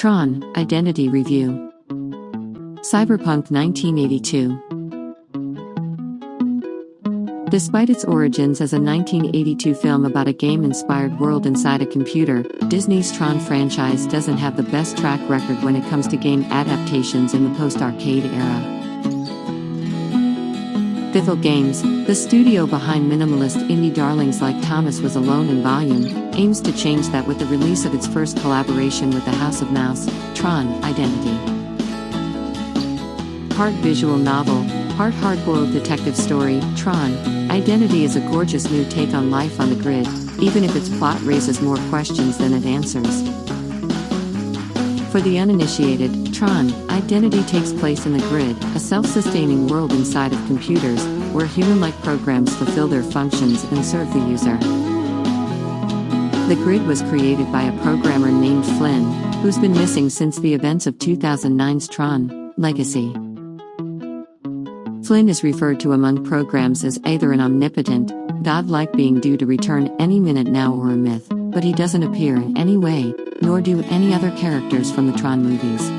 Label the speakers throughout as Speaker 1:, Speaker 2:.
Speaker 1: Tron Identity Review. Cyberpunk 1982. Despite its origins as a 1982 film about a game-inspired world inside a computer, Disney's Tron franchise doesn't have the best track record when it comes to game adaptations in the post-arcade era. Bithell Games, the studio behind minimalist indie darlings like Thomas Was Alone in Volume, aims to change that with the release of its first collaboration with the House of Mouse, Tron Identity. Part visual novel, part hard-boiled detective story, Tron Identity is a gorgeous new take on life on the grid, even if its plot raises more questions than it answers. For the uninitiated, Tron Identity takes place in the grid, a self-sustaining world inside of computers, where human-like programs fulfill their functions and serve the user. The grid was created by a programmer named Flynn, who's been missing since the events of 2009's Tron Legacy. Flynn is referred to among programs as either an omnipotent, godlike being due to return any minute now or a myth, but he doesn't appear in any way, nor do any other characters from the Tron movies.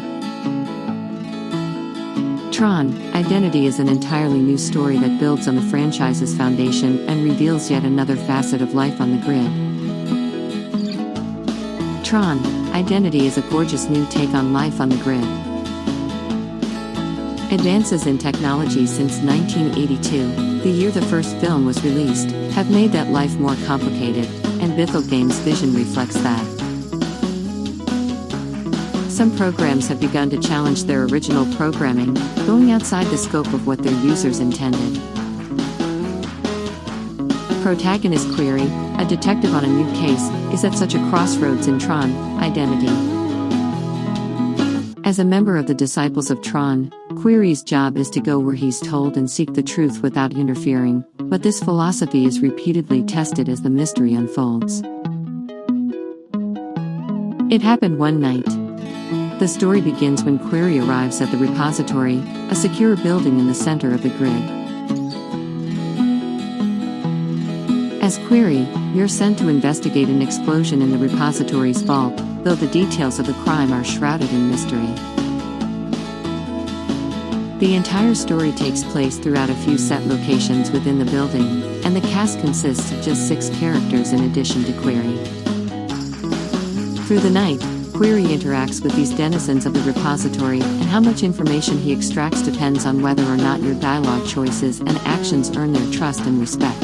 Speaker 1: Tron Identity is an entirely new story that builds on the franchise's foundation and reveals yet another facet of life on the grid. Tron Identity is a gorgeous new take on life on the grid. Advances in technology since 1982, the year the first film was released, have made that life more complicated, and Bithell Games' vision reflects that. Some programs have begun to challenge their original programming, going outside the scope of what their users intended. Protagonist Query, a detective on a new case, is at such a crossroads in Tron Identity. As a member of the Disciples of Tron, Query's job is to go where he's told and seek the truth without interfering, but this philosophy is repeatedly tested as the mystery unfolds. It happened one night. The story begins when Query arrives at the repository, a secure building in the center of the grid. As Query, you're sent to investigate an explosion in the repository's vault, though the details of the crime are shrouded in mystery. The entire story takes place throughout a few set locations within the building, and the cast consists of just 6 characters in addition to Query. Through the night, Query interacts with these denizens of the repository, and how much information he extracts depends on whether or not your dialogue choices and actions earn their trust and respect.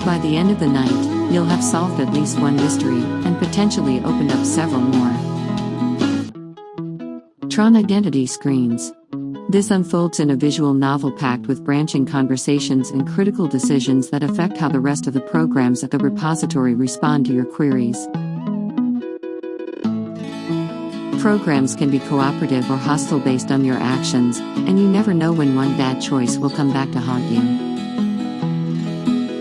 Speaker 1: By the end of the night, you'll have solved at least one mystery, and potentially opened up several more. Tron Identity screens. This unfolds in a visual novel packed with branching conversations and critical decisions that affect how the rest of the programs at the repository respond to your queries. Programs can be cooperative or hostile based on your actions, and you never know when one bad choice will come back to haunt you.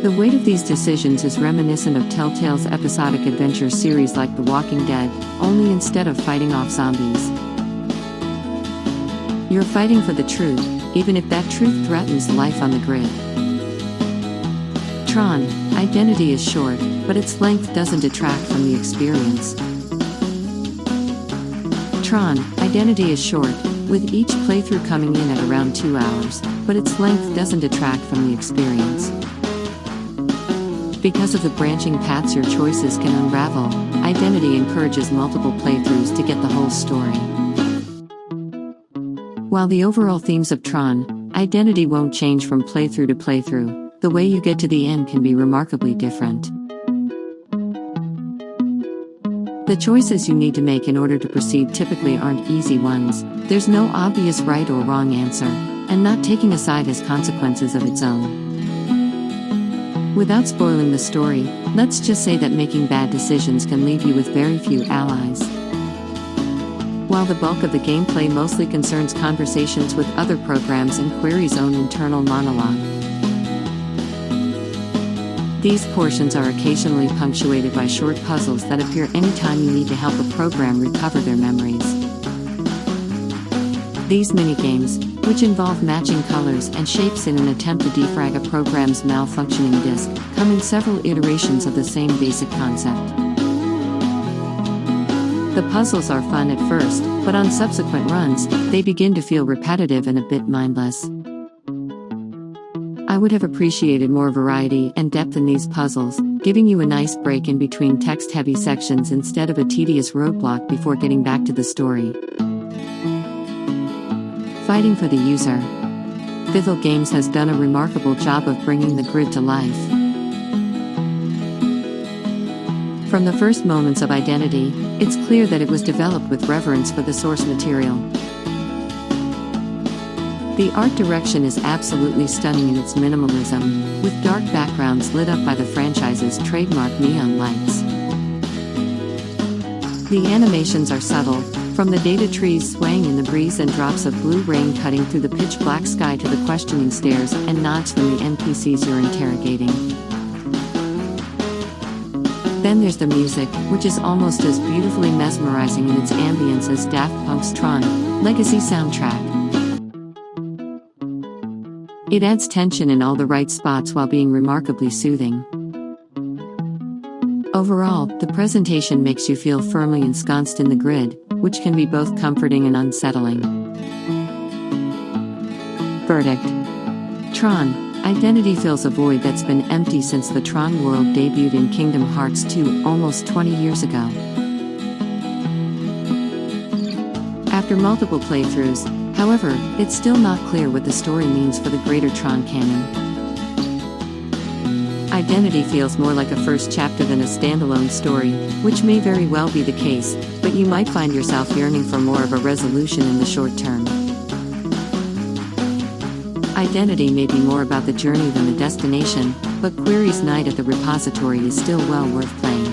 Speaker 1: The weight of these decisions is reminiscent of Telltale's episodic adventure series like The Walking Dead, only instead of fighting off zombies, you're fighting for the truth, even if that truth threatens life on the grid. Tron Identity is short, but its length doesn't detract from the experience. Tron Identity is short, with each playthrough coming in at around 2 hours, but its length doesn't detract from the experience. Because of the branching paths your choices can unravel, Identity encourages multiple playthroughs to get the whole story. While the overall themes of Tron Identity won't change from playthrough to playthrough, the way you get to the end can be remarkably different. The choices you need to make in order to proceed typically aren't easy ones. There's no obvious right or wrong answer, and not taking a side has consequences of its own. Without spoiling the story, let's just say that making bad decisions can leave you with very few allies. While the bulk of the gameplay mostly concerns conversations with other programs and Query's own internal monologue. These portions are occasionally punctuated by short puzzles that appear anytime you need to help a program recover their memories. These minigames, which involve matching colors and shapes in an attempt to defrag a program's malfunctioning disk, come in several iterations of the same basic concept. The puzzles are fun at first, but on subsequent runs, they begin to feel repetitive and a bit mindless. I would have appreciated more variety and depth in these puzzles, giving you a nice break in between text-heavy sections instead of a tedious roadblock before getting back to the story. Fighting for the user. Bithell Games has done a remarkable job of bringing the grid to life. From the first moments of Identity, it's clear that it was developed with reverence for the source material. The art direction is absolutely stunning in its minimalism, with dark backgrounds lit up by the franchise's trademark neon lights. The animations are subtle, from the data trees swaying in the breeze and drops of blue rain cutting through the pitch-black sky to the questioning stares and nods from the NPCs you're interrogating. Then there's the music, which is almost as beautifully mesmerizing in its ambience as Daft Punk's Tron Legacy soundtrack. It adds tension in all the right spots while being remarkably soothing. Overall, the presentation makes you feel firmly ensconced in the grid, which can be both comforting and unsettling. Verdict. Tron Identity fills a void that's been empty since the Tron world debuted in Kingdom Hearts 2 almost 20 years ago. After multiple playthroughs, however, it's still not clear what the story means for the greater Tron canon. Identity feels more like a first chapter than a standalone story, which may very well be the case, but you might find yourself yearning for more of a resolution in the short term. Identity may be more about the journey than the destination, but Query's Night at the Repository is still well worth playing.